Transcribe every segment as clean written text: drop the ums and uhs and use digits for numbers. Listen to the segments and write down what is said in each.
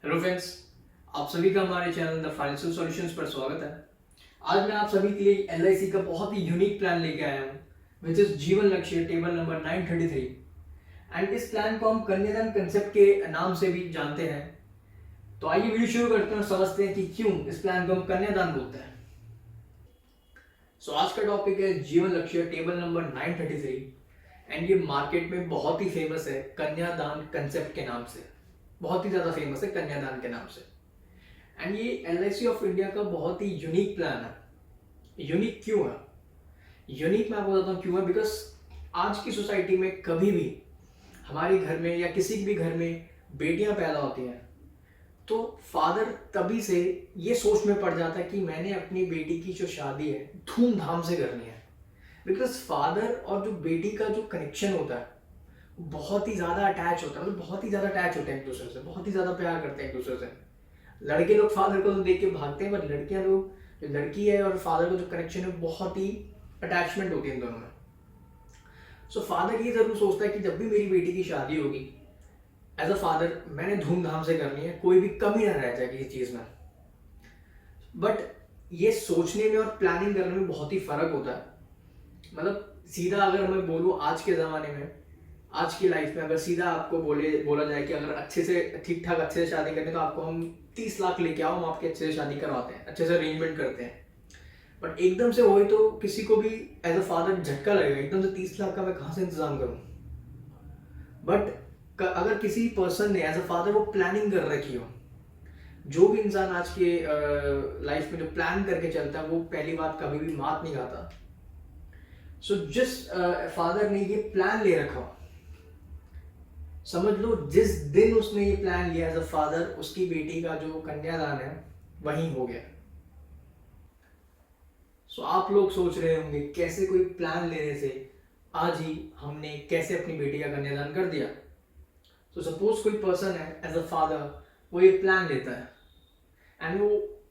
Hello friends, आप सभी का हमारे चैनल द फाइनेंशियल सॉल्यूशंस पर स्वागत है। आज मैं आप सभी के लिए एलआईसी का बहुत ही यूनिक प्लान लेके आया हूँ, विच इज जीवन लक्ष्य टेबल नंबर 933। एंड इस प्लान को हम कन्यादान कंसेप्ट के नाम से भी जानते हैं। तो आइए वीडियो शुरू करते हैं और समझते हैं कि क्यों इस प्लान को हम कन्यादान बोलते हैं। सो आज का टॉपिक है जीवन लक्ष्य टेबल नंबर 933। एंड ये मार्केट में बहुत ही फेमस है कन्यादान कंसेप्ट के नाम से, बहुत ही ज्यादा फेमस है कन्यादान के नाम से। एंड ये एलआईसी ऑफ इंडिया का बहुत ही यूनिक प्लान है। यूनिक क्यों है? यूनिक मैं आपको बताता हूँ क्यों है। बिकॉज आज की सोसाइटी में कभी भी हमारे घर में या किसी भी घर में बेटियां पैदा होती हैं तो फादर तभी से ये सोच में पड़ जाता है कि मैंने अपनी बेटी की जो शादी है धूमधाम से करनी है। बिकॉज फादर और जो बेटी का जो कनेक्शन होता है बहुत ही ज़्यादा अटैच होता है, मतलब बहुत ही ज़्यादा अटैच होते हैं एक दूसरे से, बहुत ही ज़्यादा प्यार करते हैं एक दूसरे से। लड़के लोग फादर को तो देख के भागते हैं, पर लड़कियां लोग, जो लड़की है और फादर का जो कनेक्शन है बहुत ही अटैचमेंट होती है इन दोनों में। सो फादर ये जरूर सोचता है कि जब भी मेरी बेटी की शादी होगी, एज अ फादर मैंने धूमधाम से करनी है, कोई भी कमी ना रह जाए किसी चीज में। बट ये सोचने में और प्लानिंग करने में बहुत ही फर्क होता है। मतलब सीधा अगर मैं बोलूँ आज के ज़माने में, आज की लाइफ में अगर सीधा आपको बोला जाए कि अगर अच्छे से ठीक ठाक अच्छे से शादी करनी तो आपको हम 30 लाख लेके आओ, हम आपके अच्छे से शादी करवाते हैं, अच्छे से अरेंजमेंट करते हैं। बट एकदम से वही तो किसी को भी एज अ फादर झटका लगेगा, एकदम से 30 लाख का मैं कहाँ से इंतजाम करूँ। बट अगर किसी पर्सन ने एज अ फादर वो प्लानिंग कर रखी हो, जो भी इंसान आज के लाइफ में जो प्लान करके चलता है वो पहली बात कभी भी मात नहीं खाता। सो जिस फादर ने ये प्लान ले रखा, समझ लो जिस दिन उसने ये प्लान लिया एज अ फादर, उसकी बेटी का जो कन्यादान है वहीं हो गया। सो आप लोग सोच रहे होंगे कैसे कोई प्लान लेने से आज ही हमने कैसे अपनी बेटी का कन्यादान कर दिया। तो सपोज कोई पर्सन है एज अ फादर, वो ये प्लान लेता है एंड वो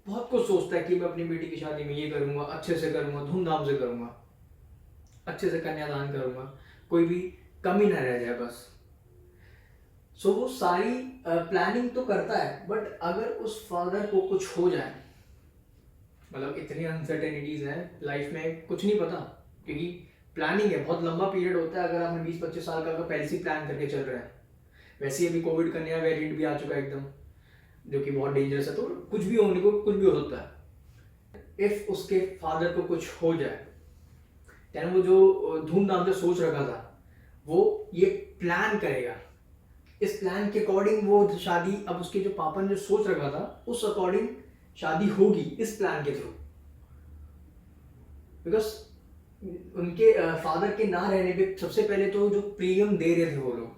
बहुत कुछ सोचता है कि मैं अपनी बेटी की शादी में ये करूंगा, अच्छे से करूंगा, धूमधाम से करूंगा, अच्छे से कन्यादान करूंगा, कोई भी कमी ना रह जाए बस। सो वो सारी प्लानिंग तो करता है, बट अगर उस फादर को कुछ हो जाए, मतलब इतनी अनसर्टेनिटीज हैं लाइफ में, कुछ नहीं पता, क्योंकि प्लानिंग है, बहुत लंबा पीरियड होता है। अगर आपने 20-25 साल का अगर पहले से प्लान करके चल रहे हैं, वैसे ही अभी कोविड का नया वेरिएंट भी आ चुका है एकदम, जो कि बहुत डेंजरस है, तो कुछ भी होने को कुछ भी हो सकता है। इफ उसके फादर को कुछ हो जाए, यानी वो जो धूमधाम से सोच रखा था वो ये प्लान करेगा, इस प्लान के अकॉर्डिंग वो शादी, अब उसके जो पापा ने जो सोच रखा था उस अकॉर्डिंग शादी होगी इस प्लान के थ्रू। बिकॉज उनके फादर के ना रहने पे सबसे पहले तो जो प्रीमियम दे रहे थे वो लोग,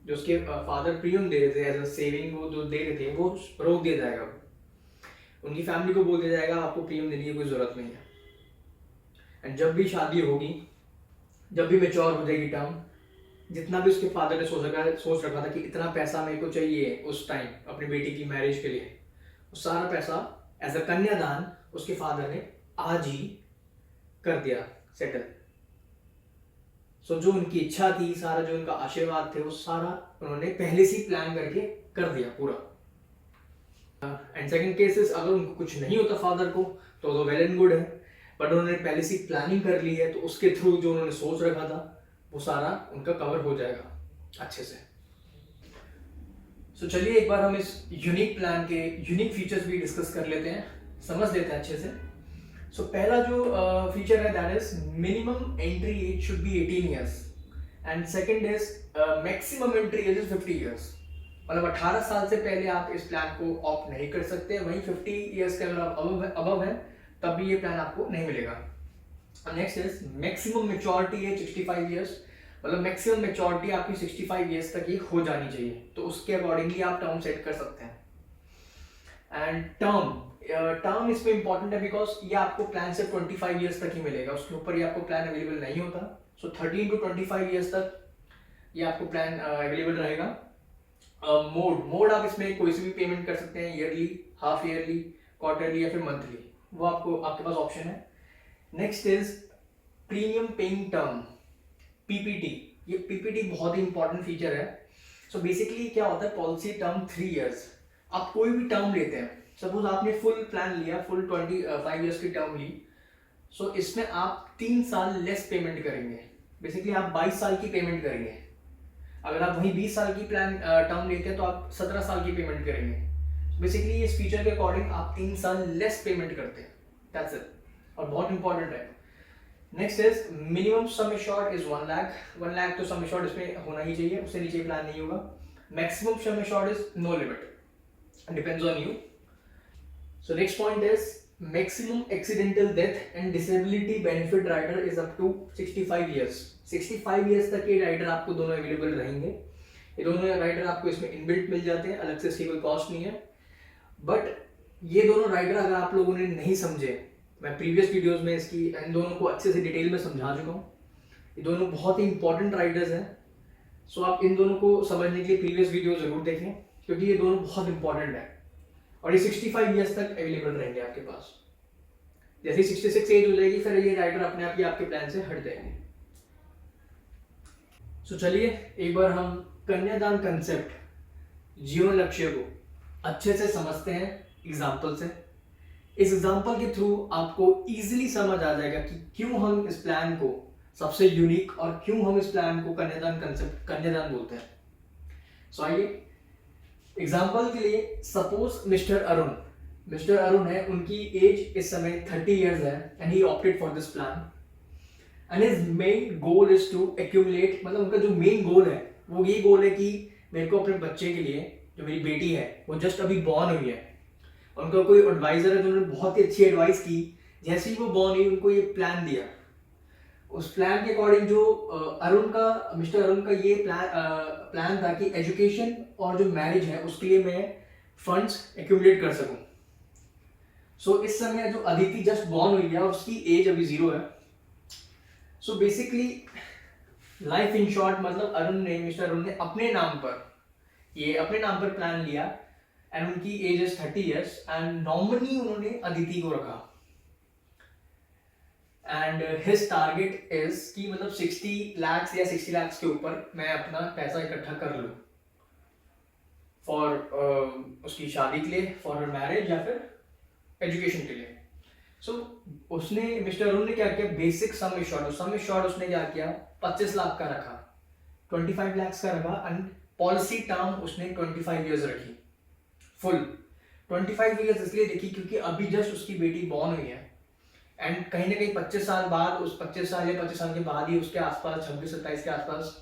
जो उसके फादर प्रीमियम दे रहे थे एज अ सेविंग, वो जो दे रहे थे वो रोक दिया जाएगा। उनकी फैमिली को बोल दिया जाएगा आपको प्रीमियम देने की कोई जरूरत नहीं है। एंड जब भी शादी होगी, जब भी मेच्योर हो जाएगी टर्म, जितना भी उसके फादर ने सोच रखा था कि इतना पैसा मेरे को चाहिए उस टाइम अपनी बेटी की मैरिज के लिए, वो सारा पैसा एज अ कन्यादान उसके फादर ने आज ही कर दिया सेटल। सो जो उनकी इच्छा थी, सारा जो उनका आशीर्वाद थे, वो सारा उन्होंने पहले से प्लान करके कर दिया पूरा। एंड सेकंड केसेस, अगर उनको कुछ नहीं होता फादर को तो वेल एंड गुड है, बट उन्होंने पहले से प्लानिंग कर ली है तो उसके थ्रू जो उन्होंने सोच रखा था वो सारा उनका कवर हो जाएगा अच्छे से। सो चलिए एक बार हम इस यूनिक प्लान के यूनिक फीचर्स भी डिस्कस कर लेते हैं, समझ लेते हैं अच्छे से। सो पहला जो फीचर है that is minimum entry age should be 18 years and second is maximum entry age is 50 years. मतलब 18 साल से पहले आप इस प्लान को ऑप्ट नहीं कर सकते, वहीं 50 ईयर्स के अगर आप अबव है तब भी ये प्लान आपको नहीं मिलेगा। Next is maximum maturity age 65 years, मतलब मैक्सिमम मेच्योरिटी आपकी 65 ईयर्स तक ये हो जानी चाहिए, तो उसके अकॉर्डिंगली आप टर्म सेट कर सकते हैं। एंड टर्म इसमें इंपॉर्टेंट है बिकॉज ये आपको प्लान सिर्फ 25 ईयर्स तक ही मिलेगा, उसके ऊपर ये आपको प्लान अवेलेबल नहीं होता। सो 13 to 25 ईयर्स तक ये आपको प्लान अवेलेबल रहेगा। मोड आप इसमें कोई से भी पेमेंट कर सकते हैं, ईयरली, हाफ ईयरली, क्वार्टरली या फिर मंथली, वो आपको आपके पास ऑप्शन है। Next is premium paying term, PPT. ये पीपीटी बहुत ही इंपॉर्टेंट फीचर है। सो बेसिकली क्या होता है, पॉलिसी टर्म 3 ईयर्स, आप कोई भी टर्म लेते हैं, सपोज आपने फुल प्लान लिया, फुल 25 ईयर्स की टर्म ली, सो इसमें आप 3 साल लेस पेमेंट करेंगे, बेसिकली आप 22 साल की पेमेंट करेंगे। अगर आप वही 20 साल की प्लान टर्म लेते हैं तो आप 17 साल की पेमेंट करेंगे। बेसिकली इस फीचर के अकॉर्डिंग आप 3 साल लेस पेमेंट करते हैं, दैट्स इट, और बहुत इंपॉर्टेंट है। Next is minimum some assured is 1 lakh. 1 lakh तो सम एश्योर्ड इसमें होना ही चाहिए, उससे नीचे प्लान नहीं होगा। Maximum sum assured is no limit, depends on you. So next point is maximum accidental death and disability benefit rider is up to 65 years। 65 years तक ये राइडर आपको दोनों अवेलेबल रहेंगे। ये दोनों राइडर आपको इसमें इनबिल्ट मिल जाते हैं, अलग से इसकी कोई कॉस्ट नहीं है। बट ये दोनों राइडर अगर आप लोगों ने नहीं समझे, मैं प्रीवियस वीडियोस में इसकी इन दोनों को अच्छे से डिटेल में समझा चुका हूँ। ये दोनों बहुत ही इंपॉर्टेंट राइडर्स हैं, सो आप इन दोनों को समझने के लिए प्रीवियस वीडियो जरूर देखें, क्योंकि ये दोनों बहुत इंपॉर्टेंट है और ये 65 ईयर्स तक अवेलेबल रहेंगे आपके पास। जैसे 66 एज हो जाएगी फिर ये राइडर अपने आप ही आपके प्लान से हट जाएंगे। सो चलिए एक बार हम कन्यादान कंसेप्ट, जीवन लक्ष्य को अच्छे से समझते हैं एग्जाम्पल से। इस एग्जाम्पल के थ्रू आपको इजीली समझ आ जाएगा कि क्यों हम इस प्लान को सबसे यूनिक और क्यों हम इस प्लान को कन्यादान कंसेप्ट कन्यादान बोलते हैं। सो आइए एग्जाम्पल के लिए सपोज मिस्टर अरुण है, उनकी एज इस समय 30 इयर्स है and he opted for this plan and his main goal is to accumulate, मतलब उनका जो मेन गोल है वो ये गोल है कि मेरे को अपने बच्चे के लिए, जो मेरी बेटी है वो जस्ट अभी बॉर्न हुई है, उनका कोई एडवाइजर है जो उन्होंने बहुत ही अच्छी एडवाइस की, जैसे ही वो बॉर्न हुई उनको ये प्लान दिया। उस प्लान के अकॉर्डिंग जो मिस्टर अरुण का ये प्लान था कि एजुकेशन और जो मैरिज है उसके लिए मैं फंड्स एक्यूमुलेट कर सकूं। सो इस समय जो अदिति जस्ट बॉर्न हुई है उसकी एज अभी 0 है। So basically life in short, मतलब मिस्टर अरुण ने अपने नाम पर प्लान लिया एंड उनकी age is 30 years and nominee उन्होंने अदिति को रखा एंड हिज टारगेट इज कि मतलब 60 लाख या 60 लाख के ऊपर मैं अपना पैसा इकट्ठा कर लूं फॉर उसकी शादी के लिए, फॉर हर मैरिज या फिर एजुकेशन के लिए। सो उसने मिस्टर अरुण ने क्या किया, बेसिक सम एश्योर्ड उसने क्या किया 25 लाख का रखा, 25 लाख का रखा एंड पॉलिसी टर्म उसने 25 इयर्स रखी, फुल 25 इयर्स इसलिए देखी क्योंकि अभी जस्ट उसकी बेटी बॉर्न हुई है एंड कहीं ना कहीं 25 साल बाद, उस 25 साल के बाद ही उसके आसपास 26-27 के आसपास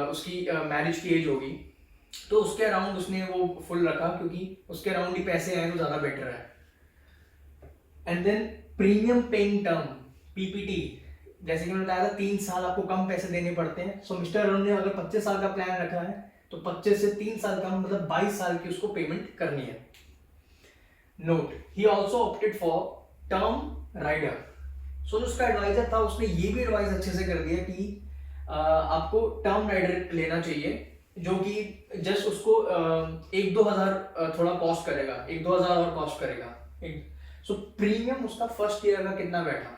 उसकी मैरिज की एज होगी, तो उसके अराउंड उसने वो फुल रखा क्योंकि उसके अराउंड ही पैसे आए तो ज़्यादा बेटर है। And then premium paying term PPT, जैसे कि मैंने बताया था 3 साल आपको कम पैसे देने पड़ते हैं। सो मिस्टर अरुण ने अगर 25 साल का प्लान रखा है तो 25 से 3 साल कम, मतलब 22 साल की उसको पेमेंट करनी है। Note, he also opted for term rider. So जो उसका एडवाइजर था उसने ये भी एडवाइस अच्छे से कर दिया कि आपको टर्म राइडर लेना चाहिए, जो कि जस्ट उसको 1-2 हज़ार थोड़ा कॉस्ट करेगा, 1-2 हज़ार और कॉस्ट करेगा। सो प्रीमियम उसका फर्स्ट ईयर का कितना बैठा,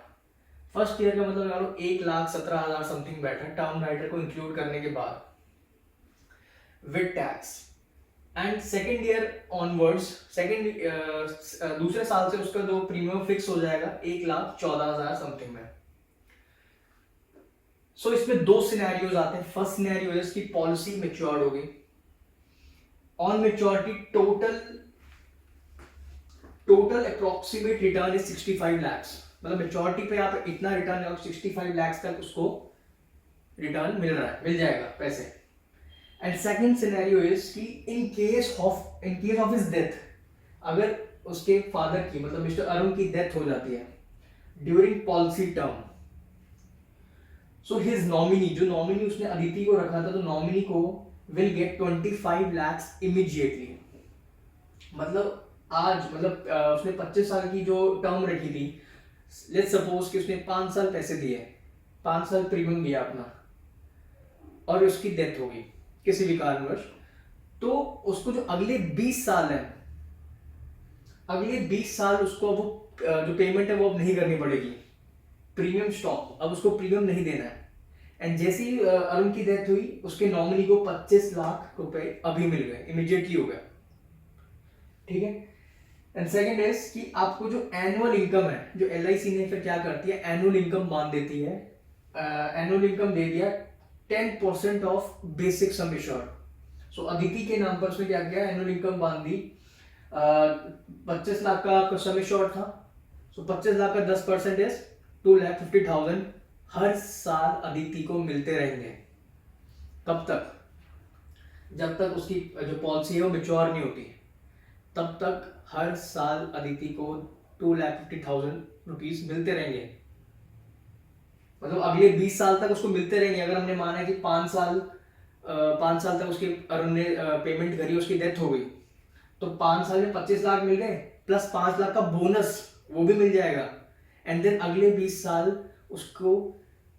फर्स्ट ईयर का मतलब लगा लो 1,17,000 समथिंग बैठा टर्म राइडर को इंक्लूड करने के बाद with tax. And second year onwards, दूसरे साल से उसका जो प्रीमियम फिक्स हो जाएगा 1,14,000 समथिंग में। सो इसमें 2 सिनेरियोज आते हैं। फर्स्ट सिनेरियो है इसकी पॉलिसी मैच्योर्ड हो गई, on maturity total approximate return is 65 lakh, मतलब मैच्योरिटी पे आप इतना रिटर्न है 65 लाख तक उसको रिटर्न मिल जाएगा पैसे। एंड सेकंड सिनेरियो इज कि in case of his death, अगर उसके फादर की, मतलब मिस्टर अरुण की डेथ हो जाती है during policy term, so his nominee, जो नॉमिनी उसने अदिति को रखा था, तो नॉमिनी को विल गेट 25 लाख इमीडिएटली। मतलब आज, उसने 25 साल की जो टर्म रखी थी, लेट्स सपोज कि उसने 5 साल पैसे दिए, 5 साल प्रीमियम दिया अपना और उसकी डेथ हो गई किसी भी कारणवश, तो उसको जो अगले 20 साल है, अगले 20 साल उसको वो जो पेमेंट है वो अब नहीं करनी पड़ेगी, प्रीमियम स्टॉप, अब उसको प्रीमियम नहीं देना है। एंड जैसे ही अरुण की डेथ हुई उसके नॉमिनी को 25 लाख रुपए अभी मिल गए, इमीडिएटली हो गया। ठीक है। एंड सेकंड इज कि आपको जो एनुअल इनकम है, जो LIC ने फिर क्या करती है, एनुअल इनकम बांध देती है। एनुअल इनकम दे दिया 10% ऑफ बेसिक सम एश्योर्ड। सो अदिति के नाम पर उसने क्या किया, एनुअल इनकम बांध दी। 25 लाख का आपका सम एश्योर्ड था, सो 25 लाख का 10% इज 2,50,000 हर साल अदिति को मिलते रहेंगे। कब तक? जब तक उसकी जो पॉलिसी है वो मैच्योर नहीं होती, तब तक हर साल अदिति को 2,50,000 रुपीज मिलते रहेंगे। मतलब अगले 20 साल तक उसको मिलते रहेंगे। अगर हमने माना कि 5 साल तक उसके अरुण ने पेमेंट करी, उसकी डेथ हो गई, तो 5 साल में 25 लाख मिल गए, प्लस 5 लाख का बोनस वो भी मिल जाएगा। एंड देन अगले 20 साल उसको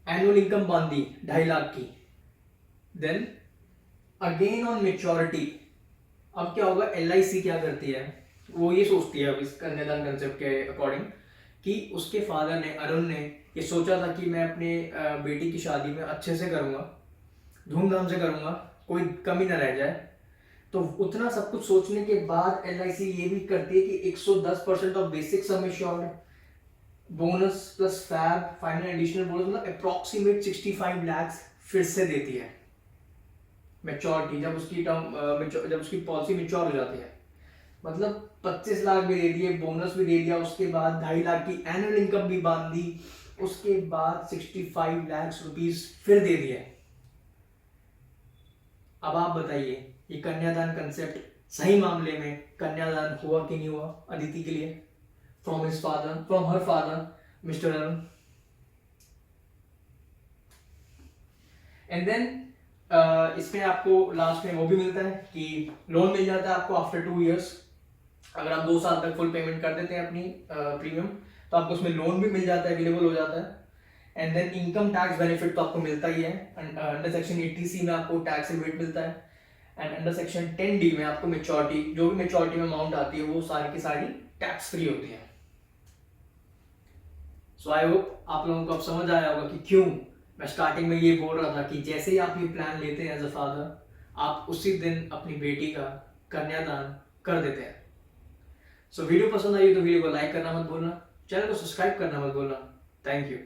एनुअल इनकम बांधी 2.5 लाख की। देन अगेन ऑन मेच्योरिटी, अब क्या होगा, LIC क्या करती है, वो ये सोचती है अब इस कन्यादान कंसेप्ट के अकॉर्डिंग कि उसके फादर ने, अरुण ने ये सोचा था कि मैं अपने बेटी की शादी में अच्छे से करूंगा, धूमधाम से करूंगा, कोई कमी ना रह जाए। तो उतना सब कुछ सोचने के बाद LIC ये भी करती है कि 110% of basic sum assured, bonus plus FAB, final additional bonus, मतलब अप्रॉक्सीमेट 65 लाख फिर से देती है मैच्योरिटी, जब उसकी जब उसकी पॉलिसी मैच्योर हो जाती है। मतलब 25 लाख भी दे दिए, बोनस भी दे दिया, उसके बाद 2.5 लाख की एनुअल इनकम भी बांध दी, उसके बाद 65 लाख रुपीस फिर दे दिए। अब आप बताइए ये कन्यादान कंसेप्ट सही मामले में कन्यादान हुआ कि नहीं हुआ अदिति के लिए, from her father mister Arun. And then इसमें आपको लास्ट में वो भी मिलता है कि लोन मिल जाता है आपको आफ्टर 2 इयर्स। अगर आप 2 साल तक फुल पेमेंट कर देते हैं अपनी प्रीमियम, तो आपको उसमें लोन भी मिल जाता है, अवेलेबल हो जाता है। And then income tax benefit तो आपको मिलता ही है। अंडर सेक्शन 80C में आपको टैक्स रिबेट मिलता है, एंड अंडर सेक्शन 10D में आपको मेच्योरिटी, जो भी मेच्योरिटी में अमाउंट आती है वो सारी की सारी टैक्स फ्री होती है। सो आई होप आप लोगों को अब समझ आया होगा कि क्यों मैं स्टार्टिंग में ये बोल रहा था कि जैसे ही आप ये प्लान लेते हैं एज अ फादर, आप उसी दिन अपनी बेटी का कन्यादान कर देते हैं। सो वीडियो पसंद आई तो वीडियो को लाइक करना मत भूलना, चैनल को सब्सक्राइब करना मत भूलना। Thank you.